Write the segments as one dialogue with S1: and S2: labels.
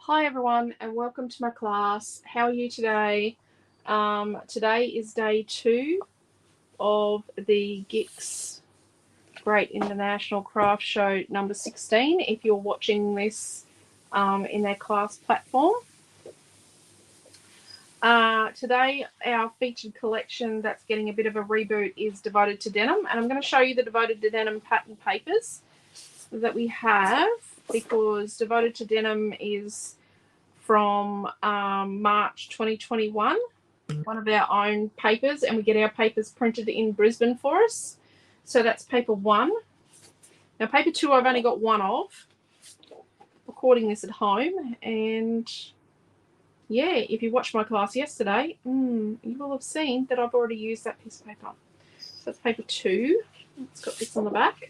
S1: Hi everyone and welcome to my class. How are you today? Today is day 2 of the GIX Great International Craft Show number 16 if you're watching this in their class platform. Today our featured collection that's getting a bit of a reboot is Devoted to Denim, and I'm going to show you the Devoted to Denim pattern papers that we have, because Devoted to Denim is from March 2021, one of our own papers, and we get our papers printed in Brisbane for us. So that's paper 1. Now paper 2 I've only got one of, recording this at home, and yeah, if you watched my class yesterday, you will have seen that I've already used that piece of paper. So that's paper 2. It's got this on the back.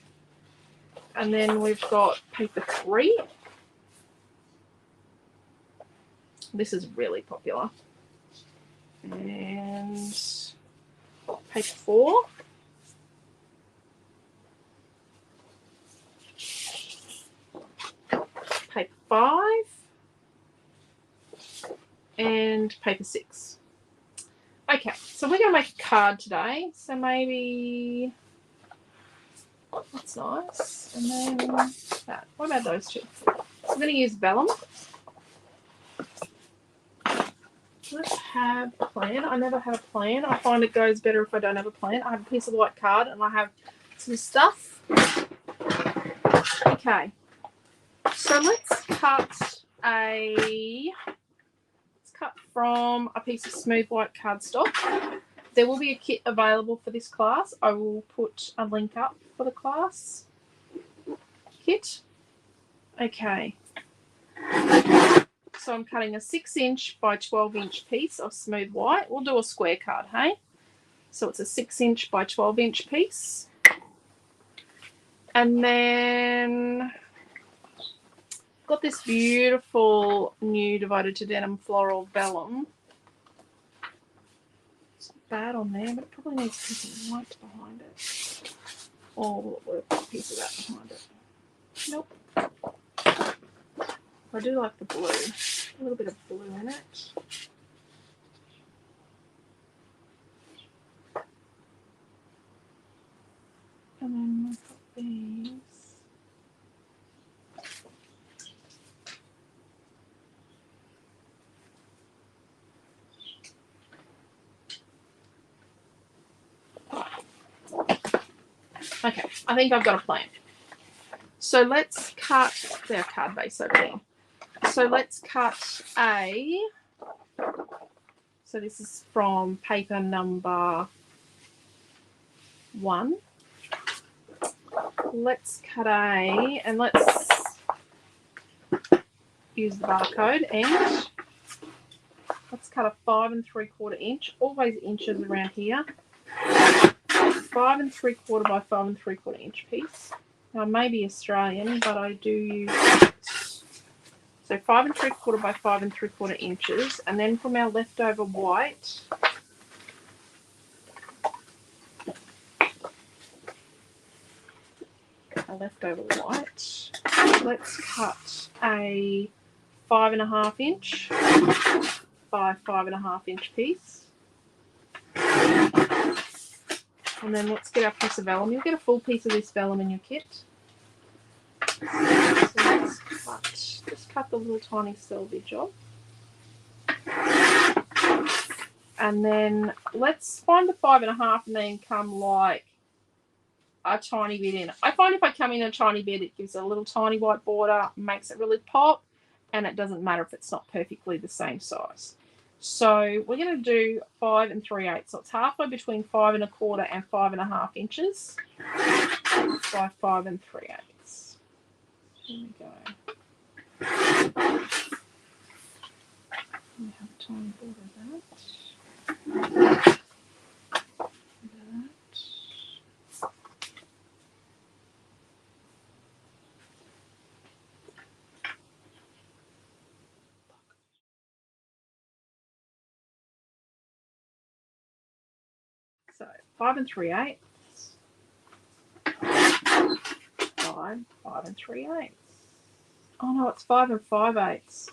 S1: And then we've got paper 3. This is really popular. And paper 4. Paper 5. And paper 6. Okay, so we're going to make a card today. So maybe that's nice. And then that. What about those two? So I'm going to use vellum. Let's have a plan. I never have a plan. I find it goes better if I don't have a plan. I have a piece of white card and I have some stuff. Okay, so let's cut from a piece of smooth white cardstock. There will be a kit available for this class. I will put a link up for the class kit. Okay. So I'm cutting a 6-inch by 12-inch piece of smooth white. We'll do a square card, hey? So it's a 6-inch by 12-inch piece. And then got this beautiful new Devoted to Denim floral vellum. It's not bad on there, but it probably needs a piece of white behind it. Or will it work with a piece of that behind it? Nope. I do like the blue. A little bit of blue in it. And then we've got these. Okay, I think I've got a plan. So let's cut their card base over there. So let's cut so this is from paper number 1. Let's cut and let's use the barcode, and let's cut a 5 3/4 inch, always inches around here. 5 3/4 by 5 3/4 inch piece. Now I may be Australian, but I do use so 5 3/4 by 5 3/4 inches, and then from our leftover white, let's cut a 5 1/2 inch by 5 1/2 inch piece. And then let's get our piece of vellum. You'll get a full piece of this vellum in your kit. So let's cut the little tiny selvage off. And then let's find the 5 1/2 and then come like a tiny bit in. I find if I come in a tiny bit, it gives a little tiny white border, makes it really pop, and it doesn't matter if it's not perfectly the same size. So we're going to do 5 3/8. So it's halfway between 5 1/4 and 5 1/2 inches by 5 3/8. There we go. We have a tiny border of that. So 5 3/8. 5 3/8. Oh no, it's 5 5/8.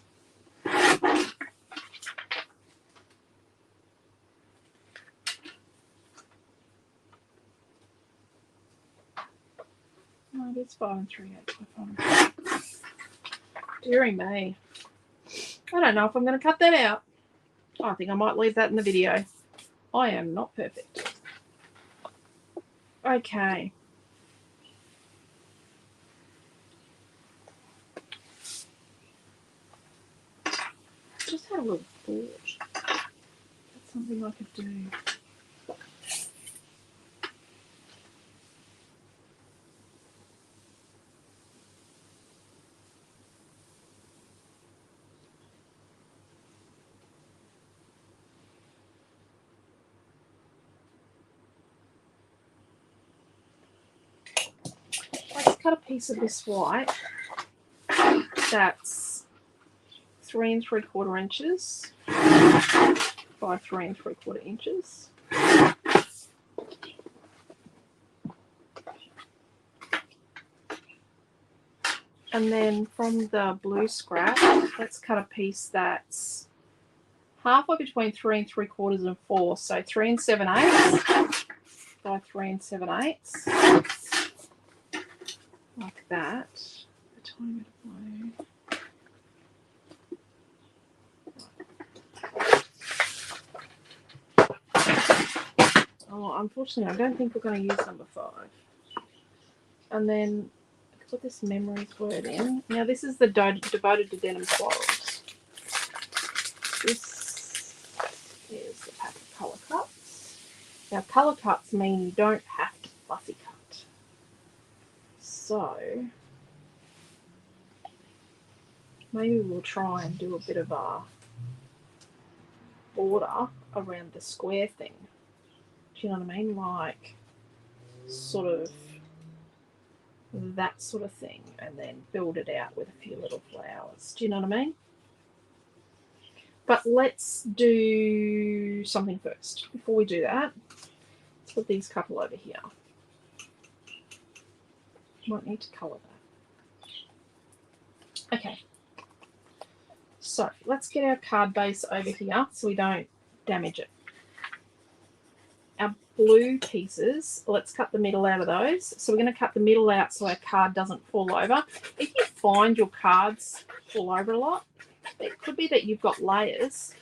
S1: No, it is 5 3/8. Deary me. I don't know if I'm going to cut that out. I think I might leave that in the video. I am not perfect. Okay. Just had a little thought. That's something I could do. Let's cut a piece of this white. That's 3 3/4 inches by 3 3/4 inches. And then from the blue scrap, let's cut a piece that's halfway between 3 3/4 and 4. So 3 7/8 by 3 7/8. Like that. A tiny bit of blue. Oh, unfortunately, I don't think we're going to use number 5. And then put this memories word in. Now, this is the devoted to denim florals. This is the pack of colour cuts. Now, colour cuts mean you don't have to fussy cut. So, maybe we'll try and do a bit of a border around the square thing. Do you know what I mean? Like, sort of that sort of thing, and then build it out with a few little flowers. Do you know what I mean? But let's do something first. Before we do that, let's put these couple over here. Might need to colour that. Okay. So let's get our card base over here so we don't damage it. Our blue pieces, let's cut the middle out of those. So we're going to cut the middle out so our card doesn't fall over. If you find your cards fall over a lot, it could be that you've got layers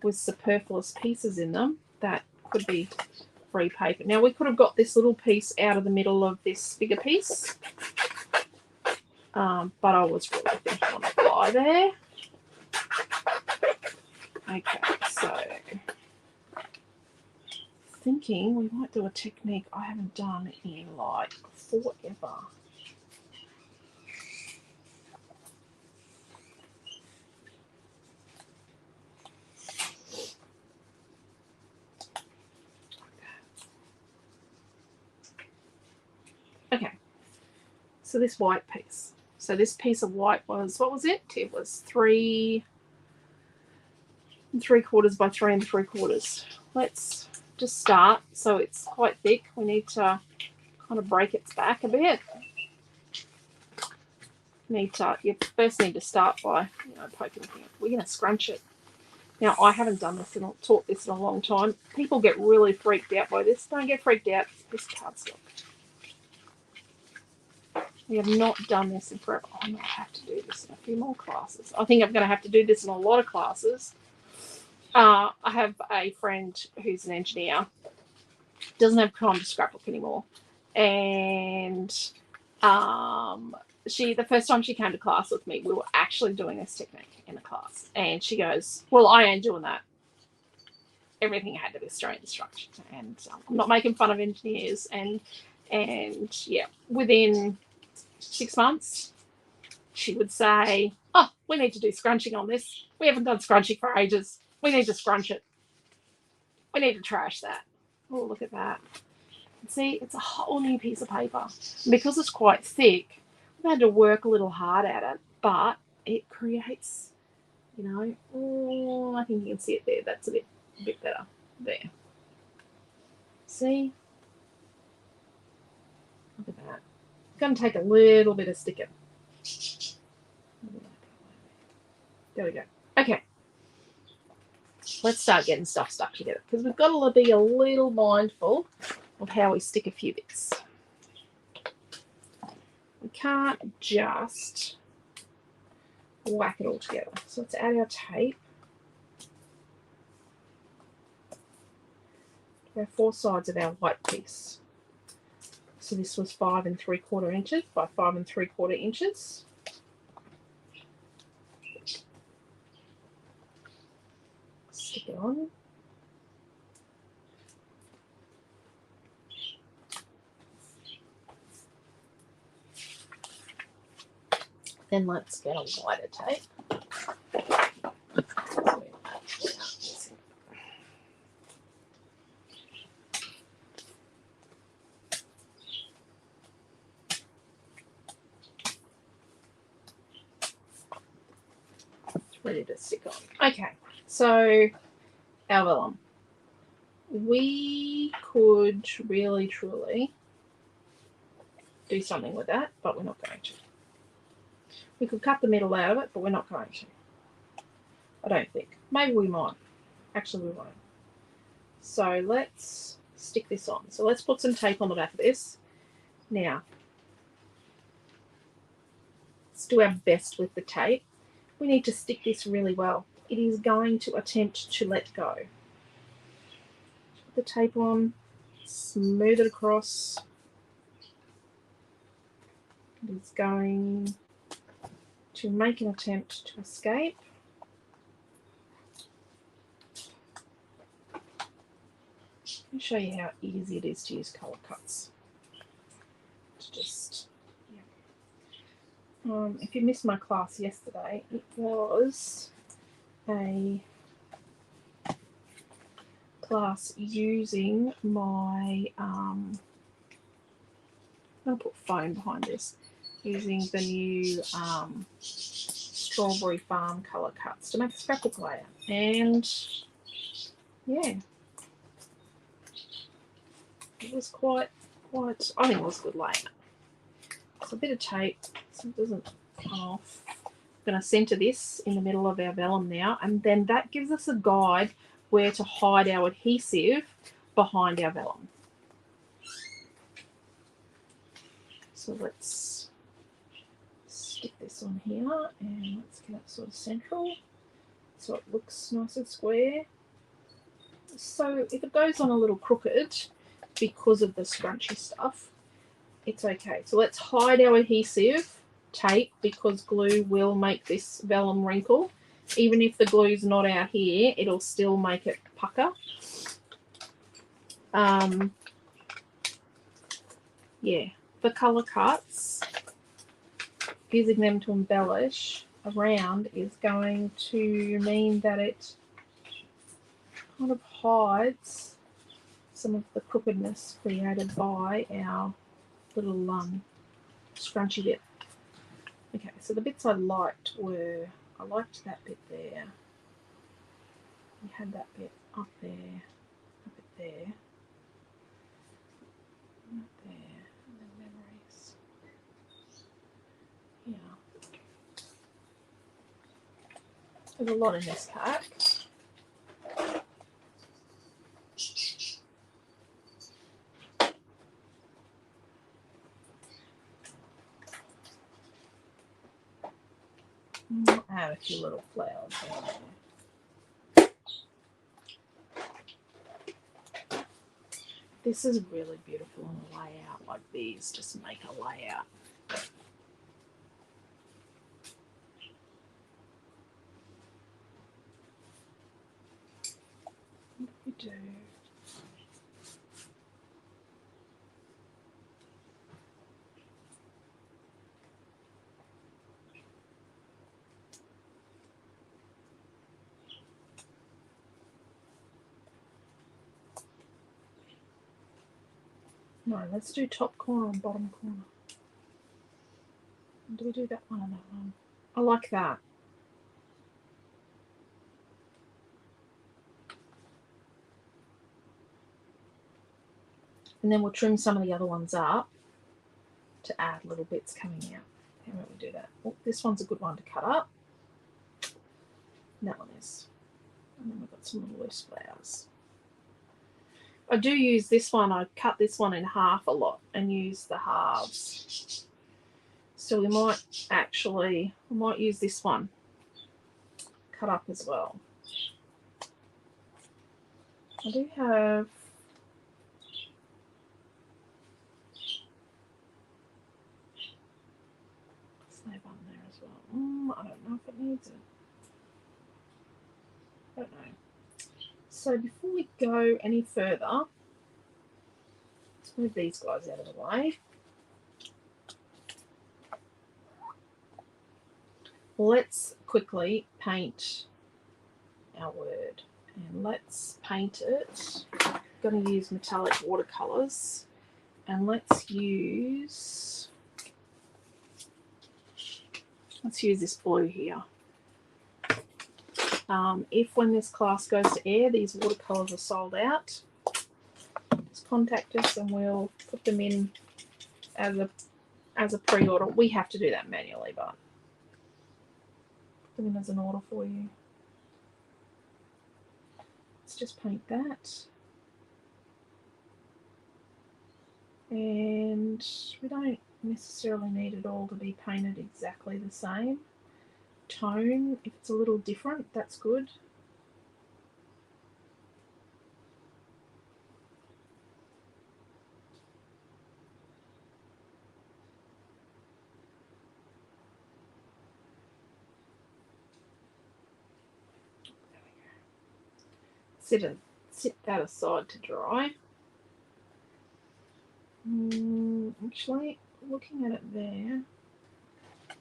S1: with superfluous pieces in them. That could be free paper. Now we could have got this little piece out of the middle of this bigger piece, but I was really thinking on the fly there. Okay, so thinking we might do a technique I haven't done in like forever. Okay, so this white piece. So this piece of white was, what was it? It was 3 3/4 by 3 3/4. Let's just start. So it's quite thick. We need to kind of break its back a bit. You first need to start by, poking it. We're going to scrunch it. Now, I haven't done this and taught this in a long time. People get really freaked out by this. Don't get freaked out. This cardstock. We have not done this in forever. I might have to do this in a few more classes. I think I'm going to have to do this in a lot of classes. I have a friend who's an engineer, doesn't have time to scrapbook anymore, and the first time she came to class with me, we were actually doing this technique in the class, and she goes, "Well, I ain't doing that. Everything had to be straight and structured." And I'm not making fun of engineers, and yeah, within 6 months, she would say, "Oh, we need to do scrunching on this. We haven't done scrunching for ages. We need to scrunch it. We need to trash that." Oh, look at that. See, it's a whole new piece of paper. And because it's quite thick, we've had to work a little hard at it, but it creates, I think you can see it there. That's a bit better there. See? Look at that. It's going to take a little bit of sticking. There we go. Okay. Let's start getting stuff stuck together because we've got to be a little mindful of how we stick a few bits. we can't just whack it all together. So let's add our tape. Our 4 sides of our white piece. So this was 5 3/4 inches by 5 3/4 inches. Stick it on. Then let's get a wider tape. It's ready to stick on. Okay, so our vellum. We could really truly do something with that, but we're not going to. We could cut the middle out of it, but we're not going to. I don't think. Maybe we might. Actually, we won't. So let's stick this on. So let's put some tape on the back of this. Now, let's do our best with the tape. We need to stick this really well. It is going to attempt to let go. Put the tape on, smooth it across. It is going to make an attempt to escape. Let me show you how easy it is to use colour cuts. If you missed my class yesterday, it was a class using my, I'm going to put foam behind this, using the new Strawberry Farm colour cuts to make a scrapbook layer. And yeah, it was quite, I think it was a good layer. So a bit of tape so it doesn't come off. I'm going to centre this in the middle of our vellum now, and then that gives us a guide where to hide our adhesive behind our vellum. So let's stick this on here and let's get it sort of central so it looks nice and square. So if it goes on a little crooked because of the scrunchy stuff, it's okay. So let's hide our adhesive tape because glue will make this vellum wrinkle. Even if the glue's not out here, it'll still make it pucker. Yeah, the colour cuts, using them to embellish around is going to mean that it kind of hides some of the crookedness created by our little scrunchy bit. Okay, so the bits I liked were, I liked that bit there. We had that bit up there, a bit there, up there, and then memories. Yeah. There's a lot in this pack. I'll add a few little flowers down there. This is really beautiful in a layout like these. Just make a layout. What do we do? No, let's do top corner and bottom corner. Do we do that one or that one? I like that. And then we'll trim some of the other ones up to add little bits coming out. How about we do that? Oh, this one's a good one to cut up. And that one is. And then we've got some little loose flowers. I do use this one. I cut this one in half a lot and use the halves So we might use this one cut up as well. I do have slab on there as well. I don't know if it needs it. I don't know. So before we go any further, let's move these guys out of the way. Let's quickly paint our word, and let's paint it. I'm going to use metallic watercolors, and let's use this blue here. If when this class goes to air, these watercolors are sold out, just contact us and we'll put them in as a pre-order. We have to do that manually, but put them in as an order for you. Let's just paint that. And we don't necessarily need it all to be painted exactly the same tone. If it's a little different, that's good. Sit that aside to dry. Actually, looking at it there, I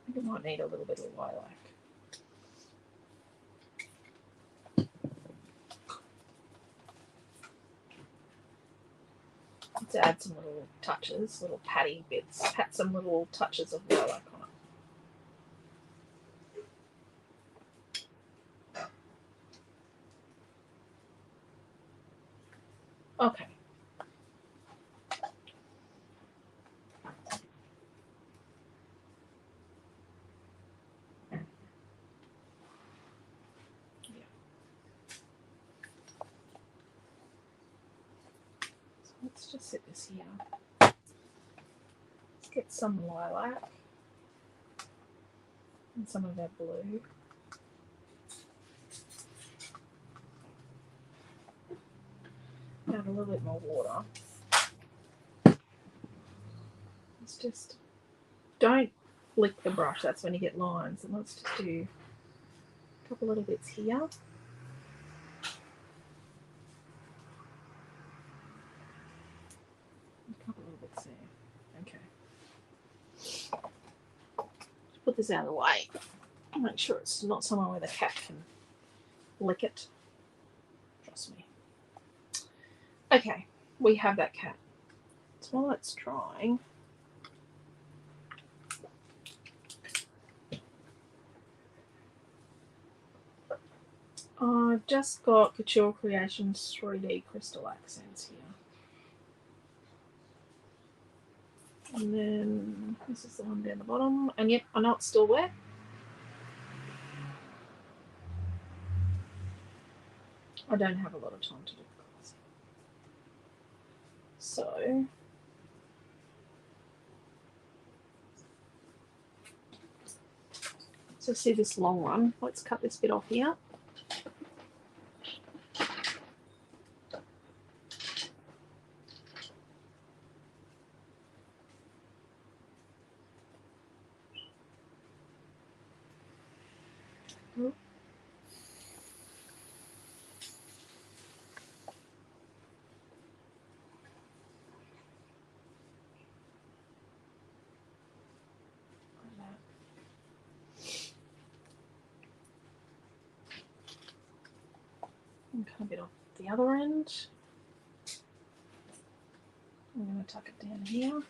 S1: think it might need a little bit of lilac. Let's add some little touches, little patty bits, pat some little touches of lilac on it. Okay. Let's just sit this here. Let's get some lilac and some of our blue. Add a little bit more water. Let's just, don't flick the brush, that's when you get lines. And let's just do a couple little bits here. A couple little bits there. Okay. Just put this out of the way. Make sure it's not somewhere where the cat can lick it. Trust me. Okay, we have that cat. So while it's drying, I've just got Couture Creations 3D Crystal Accents here. And then this is the one down the bottom. And yep, I know it's still wet. I don't have a lot of time to do the class. So see this long one. Let's cut this bit off here. And cut a bit off the other end. I'm going to tuck it down here.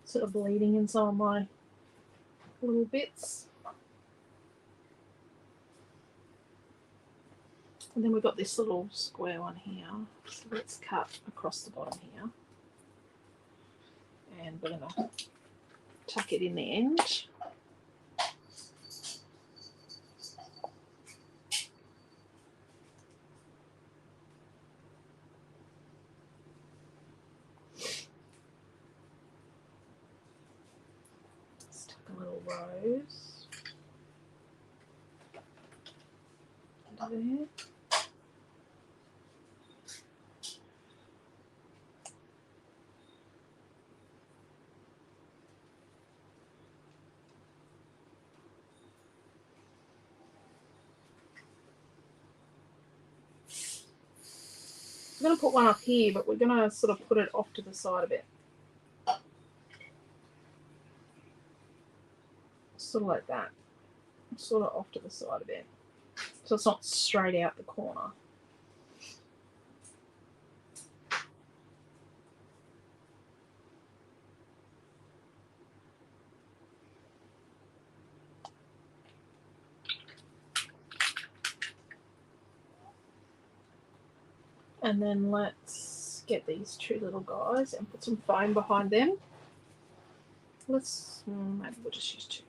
S1: Sort of bleeding in some of my little bits. And then we've got this little square one here. So let's cut across the bottom here. And we're going to tuck it in the end. Let's tuck a little rose under there. I'm going to put one up here, but we're going to sort of put it off to the side a bit. Sort of like that. Sort of off to the side a bit. So it's not straight out the corner. And then let's get these two little guys and put some foam behind them. Maybe we'll just use two.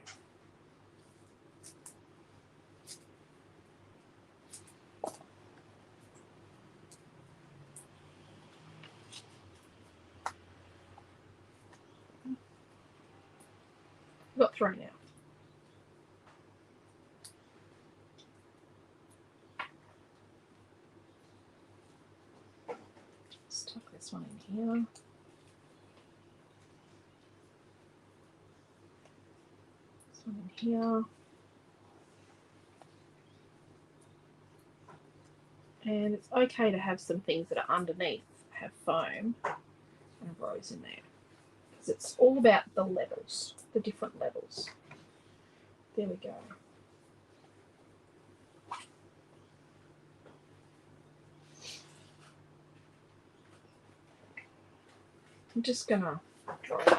S1: We've got three now. Let's tuck this one in here. This one in here. And it's okay to have some things that are underneath have foam and a rose in there. Because it's all about the levels, the different levels. There we go. I'm just going to dry it.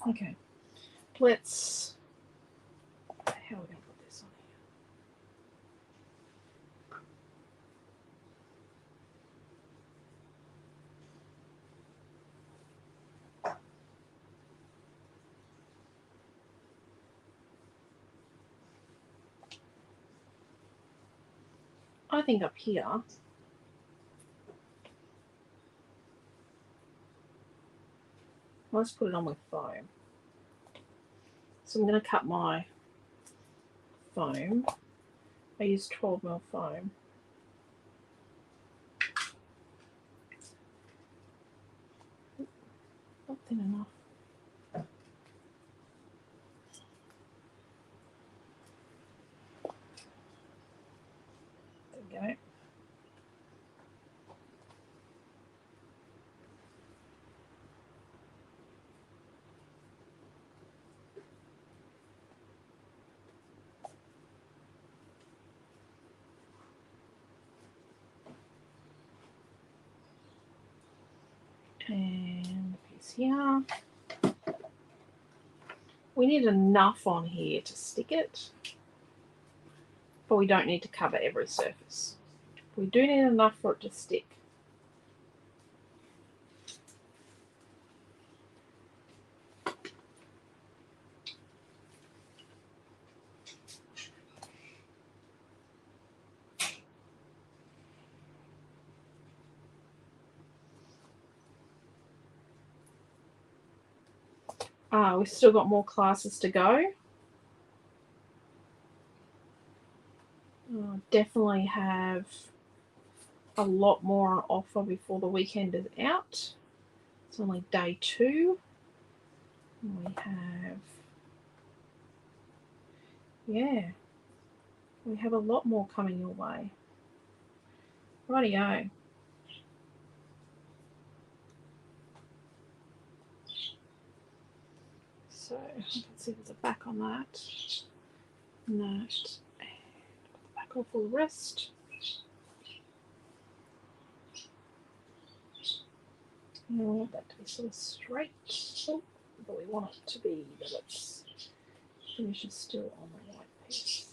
S1: Okay, let's, how are we going to put this on here? I think up here, let's put it on with foam. So I'm going to cut my foam. I use 12mm foam. Not thin enough. There we go. And a piece here. We need enough on here to stick it, but we don't need to cover every surface. We do need enough for it to stick. We've still got more classes to go. Definitely have a lot more on offer before the weekend is out. It's only day 2. We have a lot more coming your way. Rightio. So let's see if there's a back on that. No. And put the back off all the rest. And I want that to be sort of straight. But we want it to be that its finish is still on the white piece.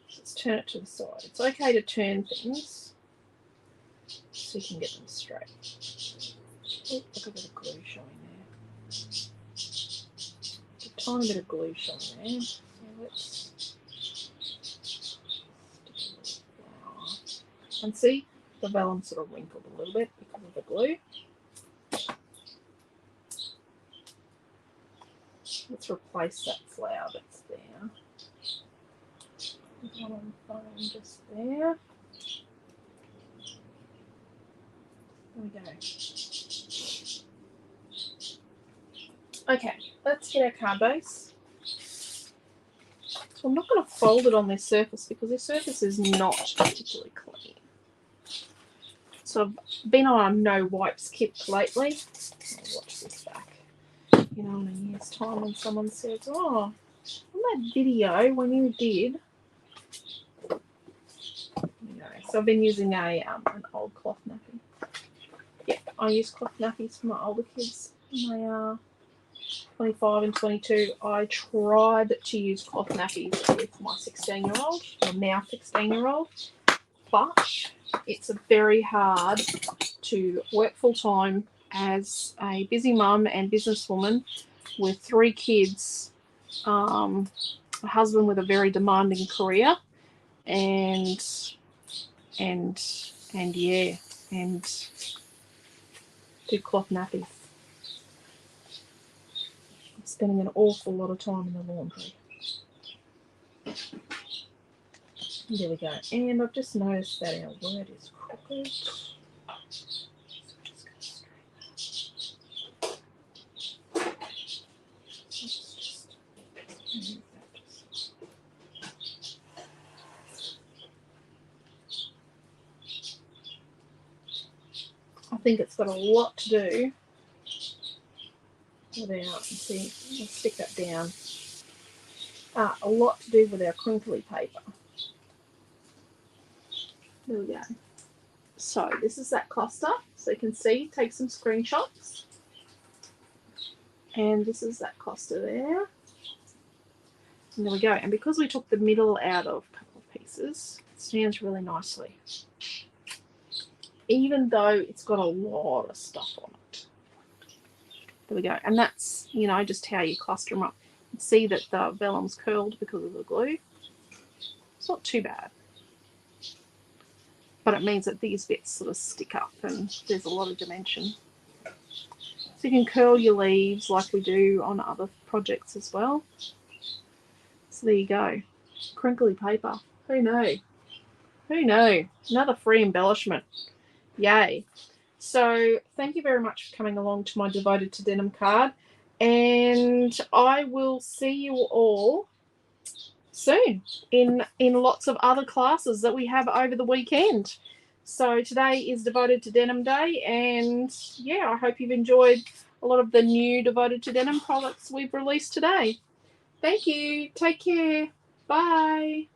S1: So let's turn it to the side. It's okay to turn things. so you can get them straight. Oh, look, a bit of glue showing there. A tiny bit of glue showing there. So let's stick a little flower. And see, the vellum sort of wrinkled a little bit because of the glue. Let's replace that flower that's there. There's one on the phone just there. There we go. Okay, let's get our card base. So I'm not going to fold it on this surface because this surface is not particularly clean. So I've been on a no wipes kit lately. I'll watch this back. You know, in a year's time when someone says, oh, on that video when you did. You know, so I've been using an old cloth nappy. Yeah, I use cloth nappies for my older kids. They are 25 and 22. I tried to use cloth nappies with my 16-year-old, or now 16-year-old, but it's very hard to work full-time as a busy mum and businesswoman with 3 kids, a husband with a very demanding career, and do cloth nappies. I'm spending an awful lot of time in the laundry. There we go. And I've just noticed that our word is crooked. I think it's got a lot to do with our, see, let's stick that down. A lot to do with our crinkly paper. There we go. So this is that cluster. So you can see, take some screenshots. And this is that cluster there. And there we go. And because we took the middle out of a couple of pieces, it stands really nicely. Even though it's got a lot of stuff on it. There we go. And that's, you know, just how you cluster them up. You can see that the vellum's curled because of the glue. It's not too bad. But it means that these bits sort of stick up and there's a lot of dimension. So you can curl your leaves like we do on other projects as well. So there you go. Crinkly paper. Who knew? Who knew? Another free embellishment. Yay. So thank you very much for coming along to my Devoted to Denim card. And I will see you all soon in lots of other classes that we have over the weekend. So today is Devoted to Denim Day, and yeah, I hope you've enjoyed a lot of the new Devoted to Denim products we've released today. Thank you. Take care. Bye.